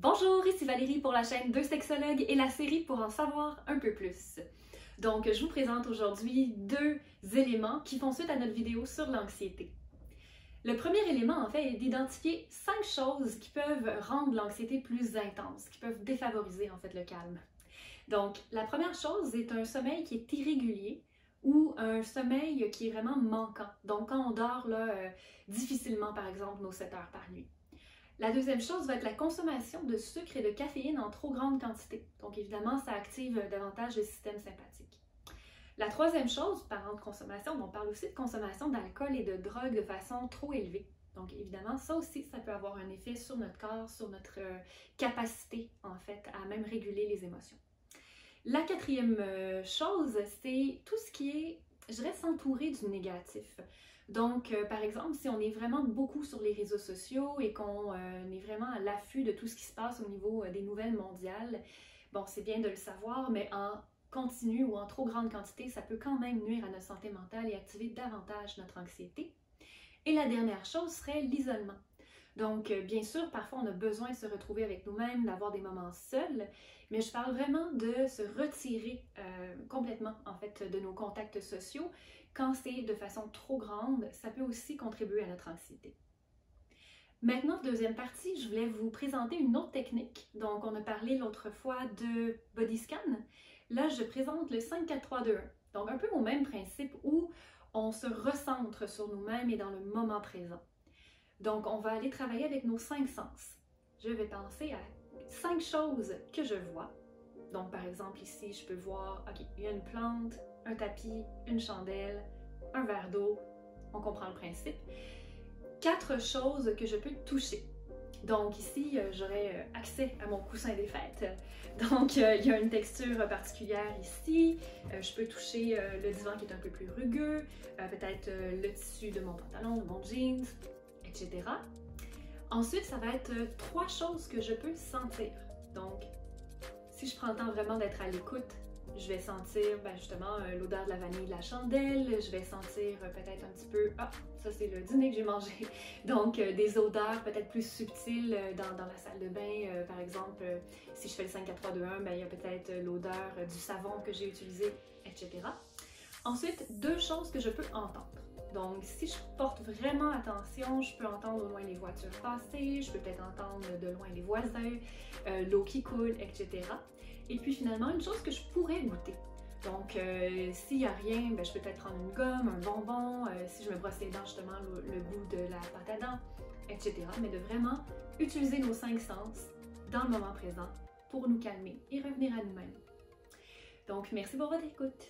Bonjour, ici Valérie pour la chaîne Deux Sexologues et la série pour en savoir un peu plus. Donc, je vous présente aujourd'hui deux éléments qui font suite à notre vidéo sur l'anxiété. Le premier élément, en fait, est d'identifier 5 choses qui peuvent rendre l'anxiété plus intense, qui peuvent défavoriser, en fait, le calme. Donc, la première chose est un sommeil qui est irrégulier ou un sommeil qui est vraiment manquant. Donc, quand on dort difficilement, par exemple, nos 7 heures par nuit. La deuxième chose va être la consommation de sucre et de caféine en trop grande quantité. Donc évidemment, ça active davantage le système sympathique. La troisième chose, parlant de consommation, on parle aussi de consommation d'alcool et de drogue de façon trop élevée. Donc évidemment, ça aussi, ça peut avoir un effet sur notre corps, sur notre capacité, en fait, à même réguler les émotions. La quatrième chose, c'est tout ce qui est, je dirais, s'entourer du négatif. Donc, par exemple, si on est vraiment beaucoup sur les réseaux sociaux et qu'on est vraiment à l'affût de tout ce qui se passe au niveau des nouvelles mondiales, bon, c'est bien de le savoir, mais en continu ou en trop grande quantité, ça peut quand même nuire à notre santé mentale et activer davantage notre anxiété. Et la dernière chose serait l'isolement. Donc, bien sûr, parfois on a besoin de se retrouver avec nous-mêmes, d'avoir des moments seuls, mais je parle vraiment de se retirer complètement, en fait, de nos contacts sociaux. Quand c'est de façon trop grande, ça peut aussi contribuer à notre anxiété. Maintenant, deuxième partie, je voulais vous présenter une autre technique. Donc, on a parlé l'autre fois de body scan. Là, je présente le 5-4-3-2-1. Donc, un peu au même principe où on se recentre sur nous-mêmes et dans le moment présent. Donc, on va aller travailler avec nos 5 sens. Je vais penser à 5 choses que je vois. Donc, par exemple, ici, je peux voir, OK, il y a une plante, un tapis, une chandelle, un verre d'eau. On comprend le principe. 4 choses que je peux toucher. Donc, ici, j'aurai accès à mon coussin des fêtes. Donc, il y a une texture particulière ici. Je peux toucher le divan qui est un peu plus rugueux, peut-être le tissu de mon pantalon, de mon jeans, etc. Ensuite, ça va être 3 choses que je peux sentir. Donc, si je prends le temps vraiment d'être à l'écoute, je vais sentir justement l'odeur de la vanille de la chandelle, je vais sentir peut-être un petit peu, ça c'est le dîner que j'ai mangé, donc des odeurs peut-être plus subtiles dans la salle de bain, par exemple, si je fais le 5-4-3-2-1, il y a peut-être l'odeur du savon que j'ai utilisé, etc. Ensuite, 2 choses que je peux entendre. Donc, si je porte vraiment attention, je peux entendre au loin les voitures passer, je peux peut-être entendre de loin les voisins, l'eau qui coule, etc. Et puis finalement, une chose que je pourrais goûter. Donc, s'il n'y a rien, je peux peut-être prendre une gomme, un bonbon, si je me brosse les dents, justement, le goût de la pâte à dents, etc. Mais de vraiment utiliser nos 5 sens dans le moment présent pour nous calmer et revenir à nous-mêmes. Donc, merci pour votre écoute.